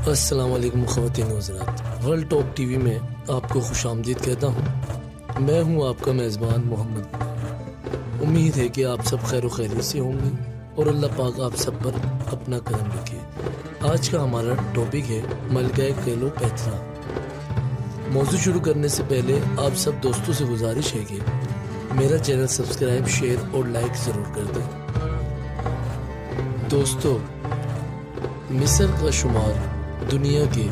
السلام علیکم خواتین و حضرات، ورلڈ ٹاک ٹی وی میں آپ کو خوش آمدید کہتا ہوں۔ میں ہوں آپ کا میزبان محمد۔ امید ہے کہ آپ سب خیر و خیریت سے ہوں گے اور اللہ پاک آپ سب پر اپنا کرم رکھے۔ آج کا ہمارا ٹاپک ہے ملکہ کلیوپیٹرا۔ موضوع شروع کرنے سے پہلے آپ سب دوستوں سے گزارش ہے کہ میرا چینل سبسکرائب، شیئر اور لائک ضرور کر دیں۔ دوستو، مصر کا شمار دنیا کے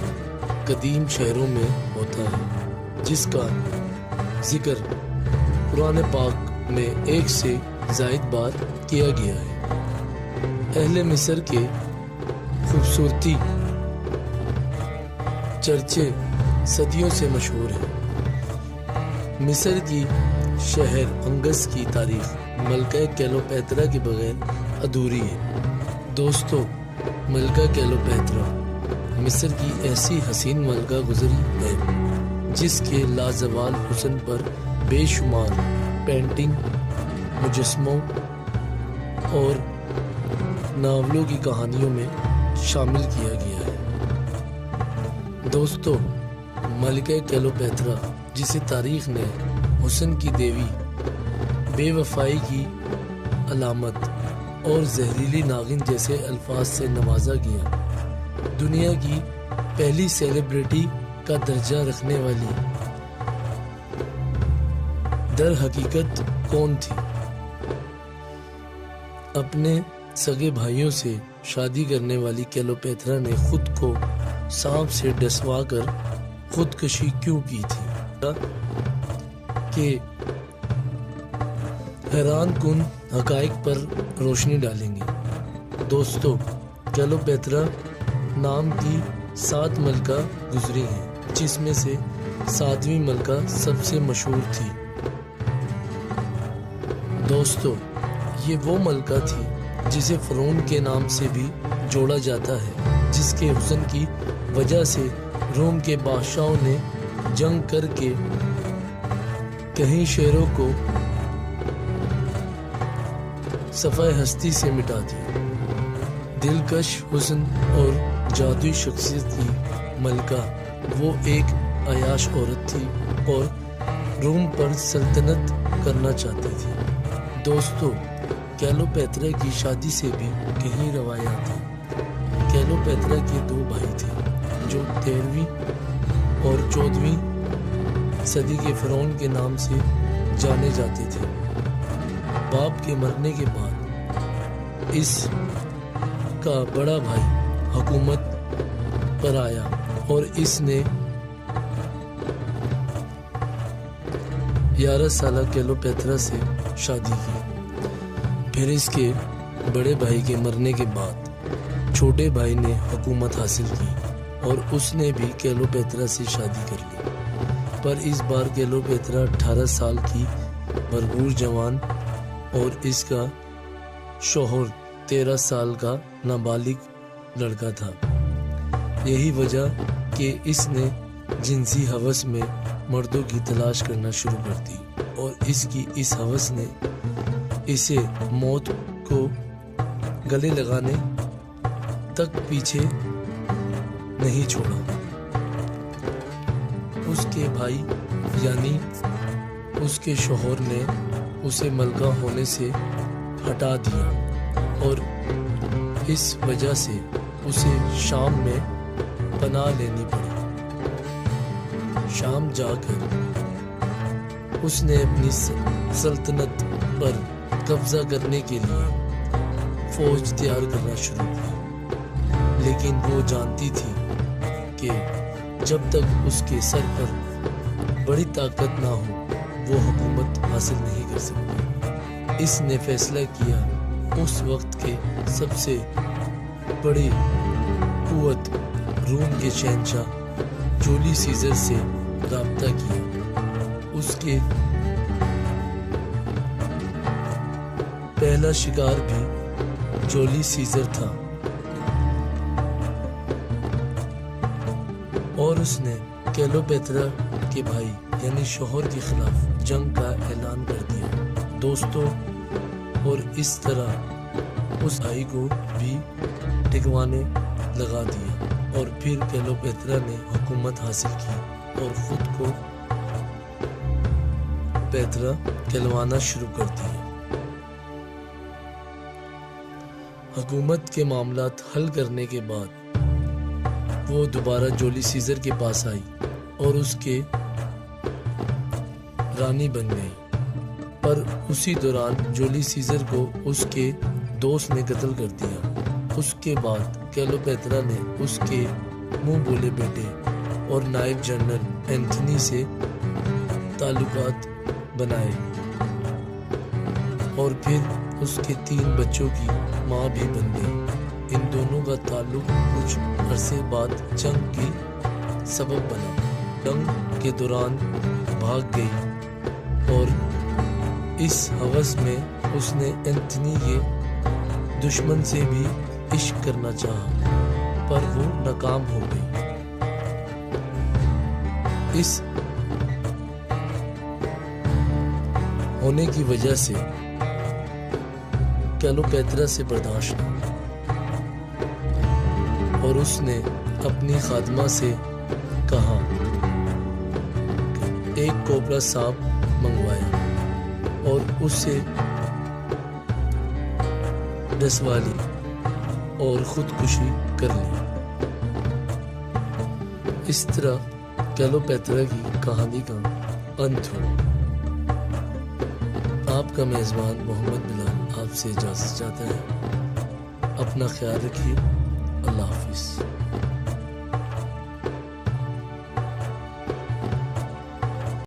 قدیم شہروں میں ہوتا ہے، جس کا ذکر قرآن پاک میں 1 سے زائد بار کیا گیا ہے۔ اہل مصر کے خوبصورتی چرچے صدیوں سے مشہور ہیں۔ مصر کی شہر انگس کی تاریخ ملکہ کلیوپیٹرا کے بغیر ادھوری ہے۔ دوستو، ملکہ کلیوپیٹرا مصر کی ایسی حسین ملکہ گزری ہے جس کے لازوال حسن پر بے شمار پینٹنگ، مجسموں اور ناولوں کی کہانیوں میں شامل کیا گیا ہے۔ دوستو، ملکہ کلیوپیٹرا، جسے تاریخ نے حسن کی دیوی، بے وفائی کی علامت اور زہریلی ناگن جیسے الفاظ سے نوازا گیا، دنیا کی پہلی سیلیبریٹی کا درجہ رکھنے والی در حقیقت کون تھی؟ اپنے سگے بھائیوں سے شادی کرنے والی کلیوپیٹرا نے خود کو سانپ سے ڈسوا کر خودکشی کیوں کی تھی کہ حیران کن حقائق پر روشنی ڈالیں گے۔ دوستو، کلیوپیٹرا نام کی 7 ملکہ گزری ہیں، جس میں سے 7ویں ملکہ سب سے مشہور تھی۔ دوستو، یہ وہ ملکہ تھی جسے فرعون کے نام سے بھی جوڑا جاتا ہے، جس کے حسن کی وجہ سے روم کے بادشاہوں نے جنگ کر کے کئی شہروں کو صفحہ ہستی سے مٹا دیا۔ دلکش حسن اور جادوئی شخصیت کی ملکہ وہ ایک عیاش عورت تھی اور روم پر سلطنت کرنا چاہتی تھی۔ دوستو، کلیوپیٹرا کی شادی سے بھی کئی روایات ہیں۔ کلیوپیٹرا کے 2 بھائی تھے جو 13ویں اور 14ویں صدی کے فرعون کے نام سے جانے جاتے تھے۔ باپ کے مرنے کے بعد اس کا بڑا بھائی حکومت پر آیا اور اس نے 11 سالہ کلیوپیٹرا سے شادی کی۔ پھر اس کے بڑے بھائی کے مرنے کے بعد چھوٹے بھائی نے حکومت حاصل کی اور اس نے بھی کلیوپیٹرا سے شادی کر لی، پر اس بار کلیوپیٹرا 18 سال کی بھرپور جوان اور اس کا شوہر 13 سال کا نابالغ لڑکا تھا۔ یہی وجہ کہ اس نے جنسی ہوس میں مردوں کی تلاش کرنا شروع کر دی اور اس کی اس ہوس نے اسے موت کو گلے لگانے تک پیچھے نہیں چھوڑا۔ اس کے بھائی یعنی اس کے شوہر نے اسے ملکہ ہونے سے ہٹا دیا اور اس وجہ سے اسے شام میں پناہ لینی پڑی۔ شام جا کر اس نے اپنی سلطنت پر قبضہ کرنے کے لیے فوج تیار کرنا شروع کی، لیکن وہ جانتی تھی کہ جب تک اس کے سر پر بڑی طاقت نہ ہو وہ حکومت حاصل نہیں کر سکتی۔ اس نے فیصلہ کیا اس وقت کے سب سے بڑی قوت روم کے شہنشاہ جولیس سیزر سے رابطہ کیا۔ اس کے پہلا شکار بھی جولیس سیزر تھا اور اس نے کلیوپیٹرا کے بھائی یعنی شوہر کے خلاف جنگ کا اعلان کر دیا۔ دوستو، اور اس طرح اس بھائی کو بھی ٹکوانے لگا دیا اور پھر پھر کلیوپیٹرا نے حکومت حاصل کی اور خود کو پیٹرا کہلوانا شروع کر دیا۔ حکومت کے معاملات حل کرنے کے بعد وہ دوبارہ جولی سیزر کے پاس آئی اور اس کے رانی بن گئی، پر اسی دوران جولی سیزر کو اس کے دوست نے قتل کر دیا۔ اس کے بعد کلیوپیٹرا نے اس کے منہ بولے بیٹے اور نائب جنرل اینتھنی سے تعلقات بنائے اور پھر اس کے 3 بچوں کی ماں بھی بن گئی۔ ان دونوں کا تعلق کچھ عرصے بعد جنگ کی سبب بنا۔ جنگ کے دوران بھاگ گئی اور اس ہوس میں اس نے اینتھنی کے دشمن سے بھی عشق کرنا چاہا، پر وہ ناکام ہو گئی۔ اس ہونے کی وجہ سے کلیوپیٹرا سے برداشت نہ اور اس نے اپنی خادمہ سے کہا ایک کوبرا سانپ منگوایا اور اس سے ڈسوا لی اور خودکشی کر لی۔ اس طرح کلیوپیٹرا کی کہانی کا انت ہوا۔ آپ کا میزبان محمد بلال آپ سے اجازت چاہتا ہے۔ اپنا خیال رکھیے۔ اللہ حافظ۔